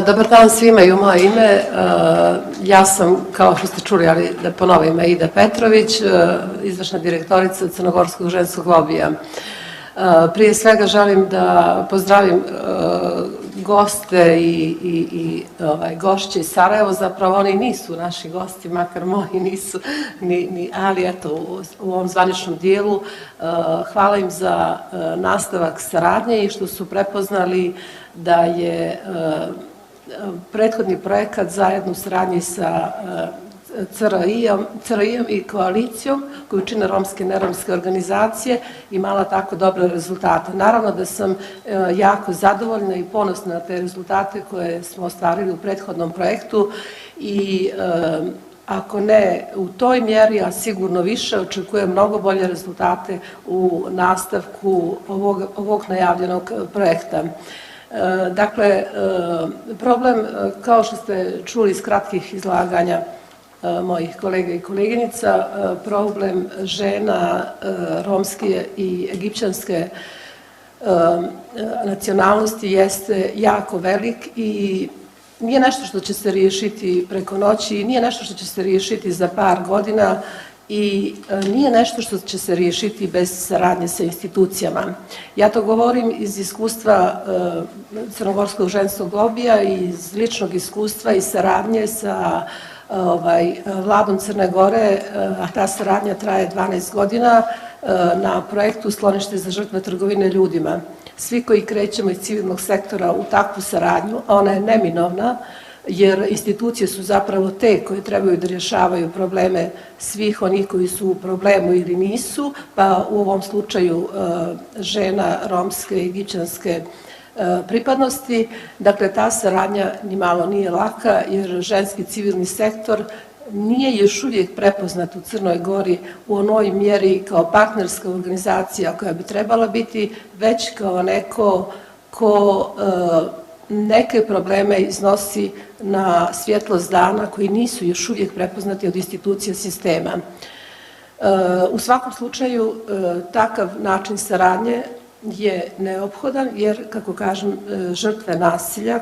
Dobar dan svima i u moje ime. Ja sam, kao što ste čuli, ali da ponovim, Aida Petrović, izvršna direktorica Crnogorskog ženskog lobija. Prije svega želim da pozdravim goste i gošće iz Sarajeva. Zapravo oni nisu naši gosti, makar moji nisu, ali eto u ovom zvaničnom dijelu. Hvala im za nastavak saradnje i što su prepoznali da je prethodni projekat zajedno u saradnji sa CRI-om i koalicijom koju čine romske i neromske organizacije imala tako dobre rezultate. Naravno da sam jako zadovoljna i ponosna na te rezultate koje smo ostvarili u prethodnom projektu i ako ne u toj mjeri, a sigurno više, očekujem mnogo bolje rezultate u nastavku ovog najavljenog projekta. Dakle, problem, kao što ste čuli iz kratkih izlaganja mojih kolega i koleginica, problem žena romske i egipćanske nacionalnosti jeste jako velik i nije nešto što će se riješiti preko noći, nije nešto što će se riješiti za par godina i nije nešto što će se riješiti bez saradnje sa institucijama. Ja to govorim iz iskustva Crnogorskog ženskog lobija i iz ličnog iskustva i saradnje sa Vladom Crne Gore, a ta saradnja traje 12 godina na projektu Sklonište za žrtve trgovine ljudima. Svi koji krećemo iz civilnog sektora u takvu saradnju, a ona je neminovna, jer institucije su zapravo te koje trebaju da rješavaju probleme svih onih koji su u problemu ili nisu, pa u ovom slučaju žena romske i egipćanske pripadnosti. Dakle, ta saradnja nimalo nije laka jer ženski civilni sektor nije još uvijek prepoznat u Crnoj Gori u onoj mjeri kao partnerska organizacija koja bi trebala biti, već kao neko ko neke probleme iznosi na svjetlost dana koji nisu još uvijek prepoznati od institucija sistema. U svakom slučaju takav način saradnje je neophodan jer, kako kažem, žrtve nasilja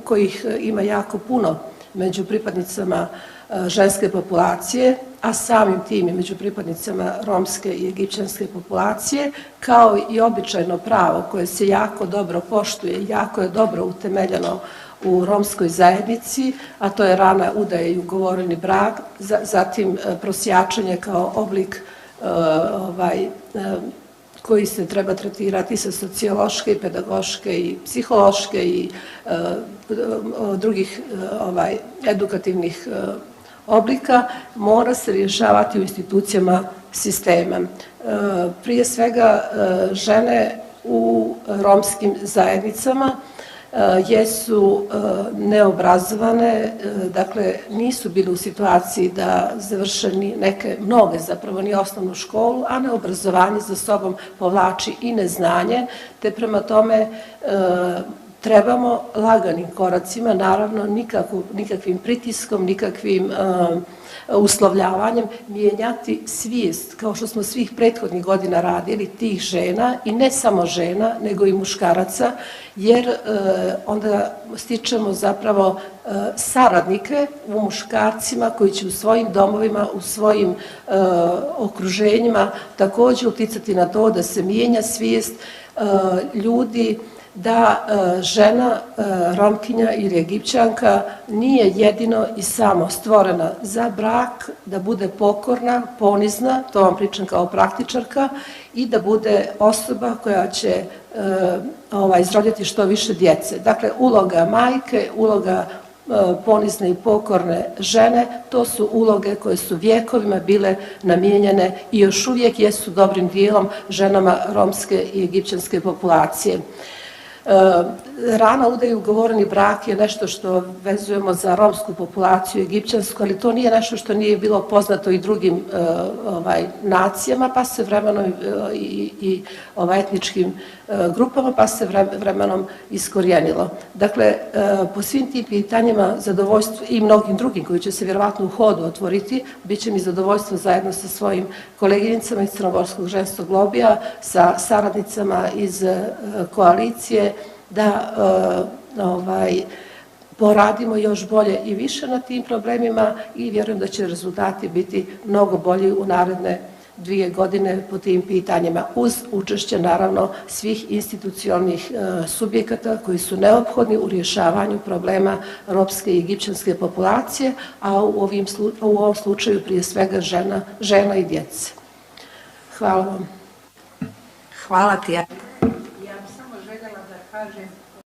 kojih ima jako puno među pripadnicama ženske populacije, a samim tim i među pripadnicama romske i egipćanske populacije, kao i običajno pravo koje se jako dobro poštuje, jako je dobro utemeljeno u romskoj zajednici, a to je rana udaja i ugovoreni brak, zatim prosjačenje kao oblik koji se treba tretirati sa sociološke, pedagoške i psihološke i drugih edukativnih oblika, mora se rješavati u institucijama sistema. Prije svega, žene u romskim zajednicama jesu neobrazovane, dakle nisu bile u situaciji da završe mnoge zapravo ni osnovnu školu, a neobrazovanje za sobom povlači i neznanje, te prema tome trebamo laganim koracima, naravno nikakvim pritiskom, nikakvim uslovljavanjem, mijenjati svijest, kao što smo svih prethodnih godina radili, tih žena i ne samo žena, nego i muškaraca, jer onda stičemo zapravo saradnike u muškarcima koji će u svojim domovima, u svojim okruženjima također uticati na to da se mijenja svijest ljudi, da žena Romkinja ili Egipćanka nije jedino i samo stvorena za brak, da bude pokorna, ponizna, to vam pričam kao praktičarka, i da bude osoba koja će izroditi što više djece. Dakle, uloga majke, uloga ponizne i pokorne žene, to su uloge koje su vjekovima bile namijenjene i još uvijek jesu dobrim dijelom ženama romske i egipćanske populacije. Rana udaja i ugovoreni brak je nešto što vezujemo za romsku populaciju, egipćansku, ali to nije nešto što nije bilo poznato i drugim nacijama, pa se vremenom i etničkim grupama, pa se vremenom iskorijenilo. Dakle, po svim tim pitanjima zadovoljstvo i mnogim drugim koji će se vjerovatno u hodu otvoriti, bit će mi zadovoljstvo zajedno sa svojim koleginicama iz Crnogorskog ženskog lobija, sa saradnicama iz koalicije, da poradimo još bolje i više na tim problemima i vjerujem da će rezultati biti mnogo bolji u naredne 2 godine po tim pitanjima, uz učešće naravno svih institucionalnih subjekata koji su neophodni u rješavanju problema romske i egipćanske populacije, a u ovom slučaju prije svega žena i djece. Hvala vam. Hvala ti. Ja bih samo željela da kažem